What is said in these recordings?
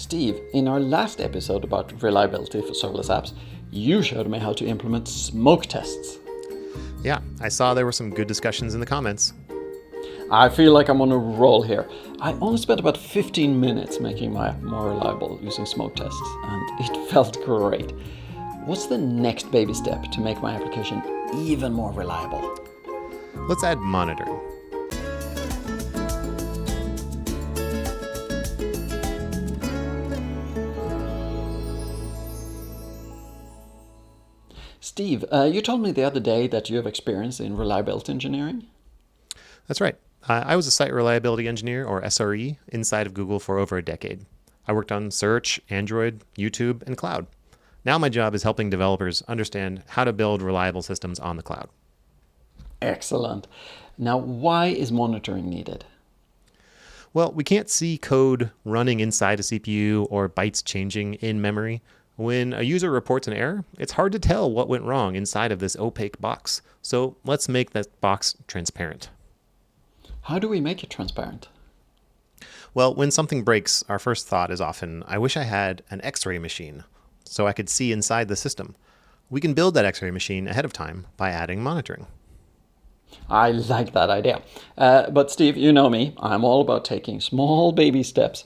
Steve, in our last episode about reliability for serverless apps, you showed me how to implement smoke tests. Yeah, I saw there were some good discussions in the comments. I feel like I'm on a roll here. I only spent about 15 minutes making my app more reliable using smoke tests, and it felt great. What's the next baby step to make my application even more reliable? Let's add monitoring. Steve, you told me the other day that you have experience in reliability engineering. That's right. I was a site reliability engineer, or SRE, inside of Google for over a decade. I worked on search, Android, YouTube, and cloud. Now my job is helping developers understand how to build reliable systems on the cloud. Excellent. Now, why is monitoring needed? Well, we can't see code running inside a CPU or bytes changing in memory. When a user reports an error, it's hard to tell what went wrong inside of this opaque box. So let's make that box transparent. How do we make it transparent? Well, when something breaks, our first thought is often, I wish I had an X-ray machine so I could see inside the system. We can build that X-ray machine ahead of time by adding monitoring. I like that idea. But Steve, you know me, I'm all about taking small baby steps.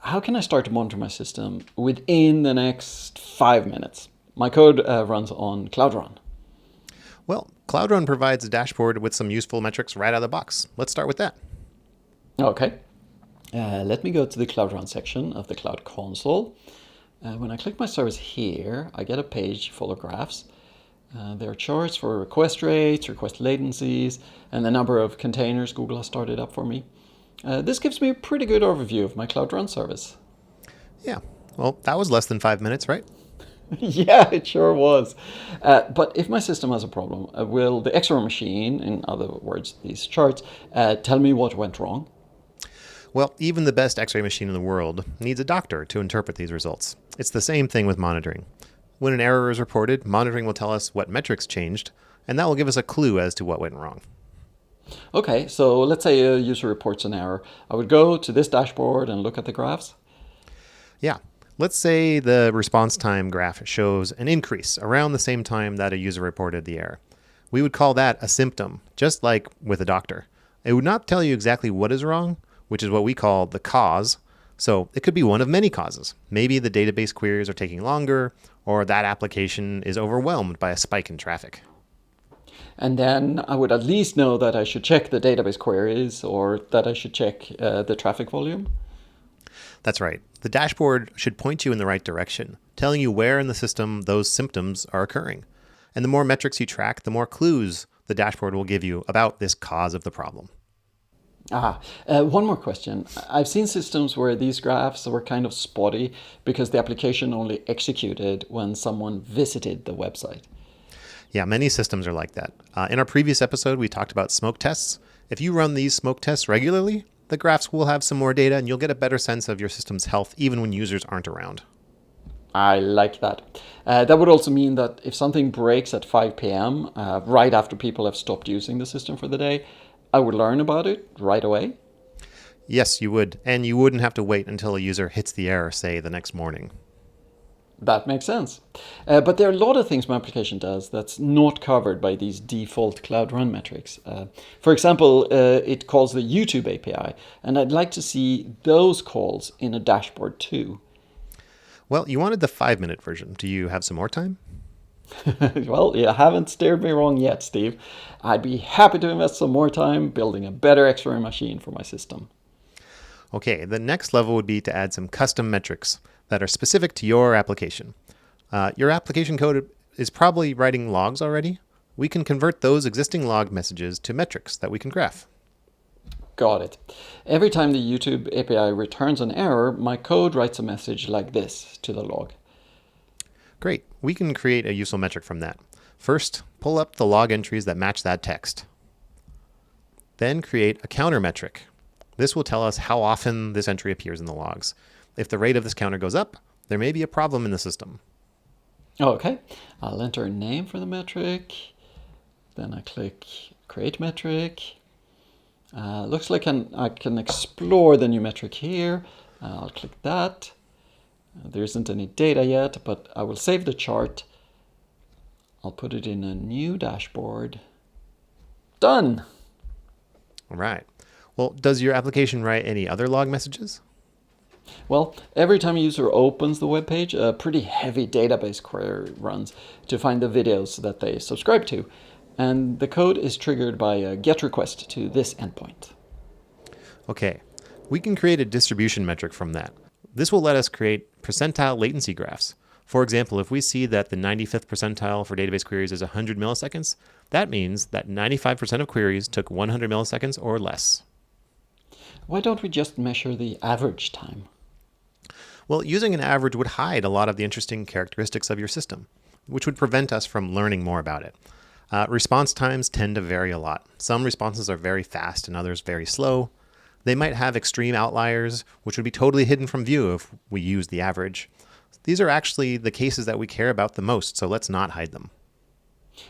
How can I start to monitor my system within the next 5 minutes? My code runs on Cloud Run. Well, Cloud Run provides a dashboard with some useful metrics right out of the box. Let's start with that. Okay. Let me go to the Cloud Run section of the Cloud Console. When I click my service here, I get a page full of graphs. There are charts for request rates, request latencies, and the number of containers Google has started up for me. This gives me a pretty good overview of my Cloud Run service. Yeah, well, that was less than 5 minutes, right? Yeah, it sure was. But if my system has a problem, will the X-ray machine, in other words, these charts, tell me what went wrong? Well, even the best X-ray machine in the world needs a doctor to interpret these results. It's the same thing with monitoring. When an error is reported, monitoring will tell us what metrics changed, and that will give us a clue as to what went wrong. Okay, so let's say a user reports an error. I would go to this dashboard and look at the graphs. Yeah. Let's say the response time graph shows an increase around the same time that a user reported the error. We would call that a symptom, just like with a doctor. It would not tell you exactly what is wrong, which is what we call the cause. So it could be one of many causes. Maybe the database queries are taking longer, or that application is overwhelmed by a spike in traffic. And then I would at least know that I should check the database queries or that I should check the traffic volume. That's right. The dashboard should point you in the right direction, telling you where in the system those symptoms are occurring. And the more metrics you track, the more clues the dashboard will give you about this cause of the problem. One more question. I've seen systems where these graphs were kind of spotty because the application only executed when someone visited the website. Yeah, many systems are like that. In our previous episode, we talked about smoke tests. If you run these smoke tests regularly, the graphs will have some more data and you'll get a better sense of your system's health even when users aren't around. I like that. That would also mean that if something breaks at 5 p.m., right after people have stopped using the system for the day, I would learn about it right away. Yes, you would. And you wouldn't have to wait until a user hits the error, say, the next morning. That makes sense. But there are a lot of things my application does that's not covered by these default Cloud Run metrics. For example, it calls the YouTube API, and I'd like to see those calls in a dashboard too. Well, you wanted the 5-minute version. Do you have some more time? Well, you haven't steered me wrong yet, Steve. I'd be happy to invest some more time building a better X-ray machine for my system. Okay, the next level would be to add some custom metrics that are specific to your application. Your application code is probably writing logs already. We can convert those existing log messages to metrics that we can graph. Got it. Every time the YouTube API returns an error, my code writes a message like this to the log. Great. We can create a useful metric from that. First, pull up the log entries that match that text. Then create a counter metric. This will tell us how often this entry appears in the logs. If the rate of this counter goes up, there may be a problem in the system. Okay, I'll enter a name for the metric. Then I click Create Metric. Looks like I can explore the new metric here. I'll click that. There isn't any data yet, but I will save the chart. I'll put it in a new dashboard. Done. All right. Well, does your application write any other log messages? Well, every time a user opens the web page, a pretty heavy database query runs to find the videos that they subscribe to. And the code is triggered by a GET request to this endpoint. Okay, we can create a distribution metric from that. This will let us create percentile latency graphs. For example, if we see that the 95th percentile for database queries is 100 milliseconds, that means that 95% of queries took 100 milliseconds or less. Why don't we just measure the average time? Well, using an average would hide a lot of the interesting characteristics of your system, which would prevent us from learning more about it. Response times tend to vary a lot. Some responses are very fast and others very slow. They might have extreme outliers, which would be totally hidden from view if we use the average. These are actually the cases that we care about the most, so let's not hide them.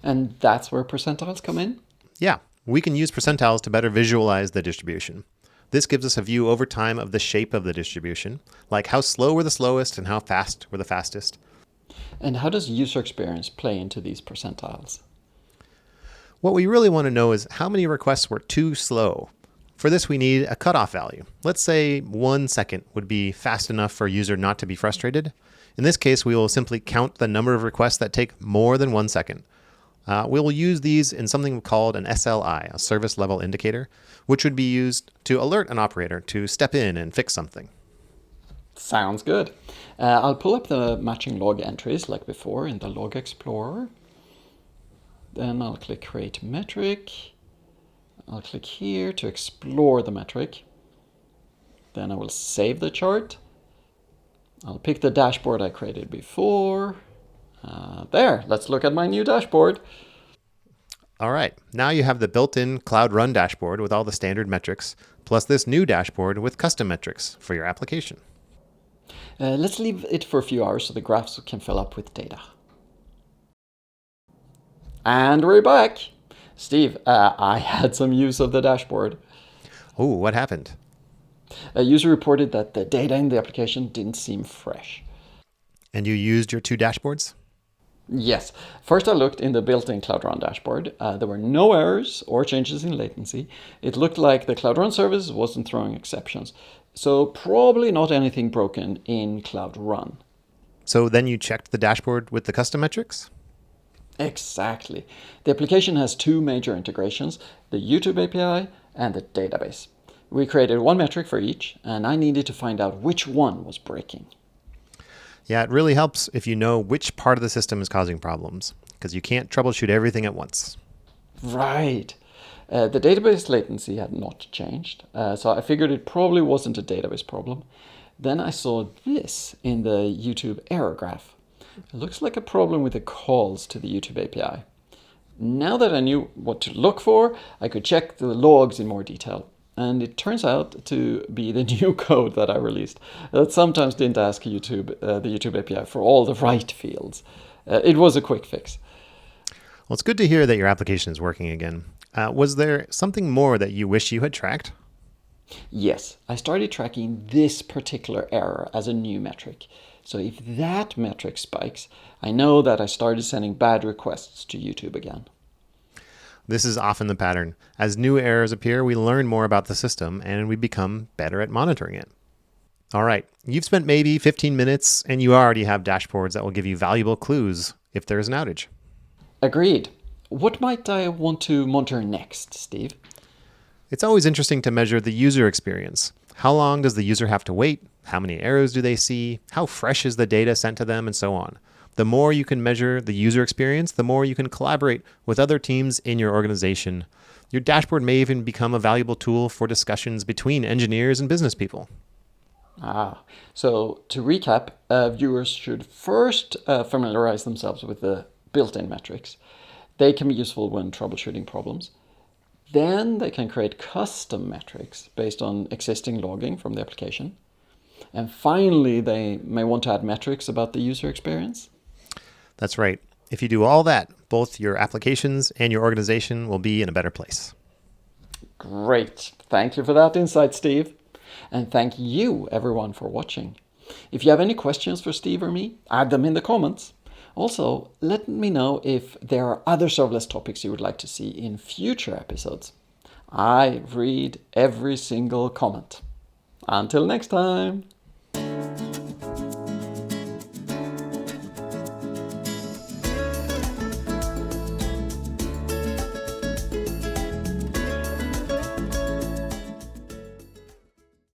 And that's where percentiles come in? Yeah, we can use percentiles to better visualize the distribution. This gives us a view over time of the shape of the distribution, like how slow were the slowest and how fast were the fastest. And how does user experience play into these percentiles? What we really want to know is how many requests were too slow. For this, we need a cutoff value. Let's say 1 second would be fast enough for a user not to be frustrated. In this case, we will simply count the number of requests that take more than 1 second. We will use these in something called an SLI, a service level indicator, which would be used to alert an operator to step in and fix something. Sounds good. I'll pull up the matching log entries like before in the Log Explorer. Then I'll click Create Metric. I'll click here to explore the metric. Then I will save the chart. I'll pick the dashboard I created before. There, let's look at my new dashboard. All right, now you have the built-in Cloud Run dashboard with all the standard metrics, plus this new dashboard with custom metrics for your application. Let's leave it for a few hours so the graphs can fill up with data. And we're back. Steve, I had some use of the dashboard. Oh, what happened? A user reported that the data in the application didn't seem fresh. And you used your two dashboards? Yes. First, I looked in the built-in Cloud Run dashboard. There were no errors or changes in latency. It looked like the Cloud Run service wasn't throwing exceptions. So probably not anything broken in Cloud Run. So then you checked the dashboard with the custom metrics? Exactly. The application has two major integrations, the YouTube API and the database. We created one metric for each, and I needed to find out which one was breaking. Yeah, it really helps if you know which part of the system is causing problems, because you can't troubleshoot everything at once. Right. The database latency had not changed, so I figured it probably wasn't a database problem. Then I saw this in the YouTube error graph. It looks like a problem with the calls to the YouTube API. Now that I knew what to look for, I could check the logs in more detail. And it turns out to be the new code that I released that sometimes didn't ask the YouTube API for all the right fields. It was a quick fix. Well, it's good to hear that your application is working again. Was there something more that you wish you had tracked? Yes, I started tracking this particular error as a new metric. So if that metric spikes, I know that I started sending bad requests to YouTube again. This is often the pattern. As new errors appear, we learn more about the system and we become better at monitoring it. All right, you've spent maybe 15 minutes and you already have dashboards that will give you valuable clues if there is an outage. Agreed. What might I want to monitor next, Steve? It's always interesting to measure the user experience. How long does the user have to wait? How many errors do they see? How fresh is the data sent to them, and so on. The more you can measure the user experience, the more you can collaborate with other teams in your organization. Your dashboard may even become a valuable tool for discussions between engineers and business people. So to recap, viewers should first familiarize themselves with the built-in metrics. They can be useful when troubleshooting problems. Then they can create custom metrics based on existing logging from the application. And finally, they may want to add metrics about the user experience. That's right. If you do all that, both your applications and your organization will be in a better place. Great. Thank you for that insight, Steve. And thank you, everyone, for watching. If you have any questions for Steve or me, add them in the comments. Also, let me know if there are other serverless topics you would like to see in future episodes. I read every single comment. Until next time!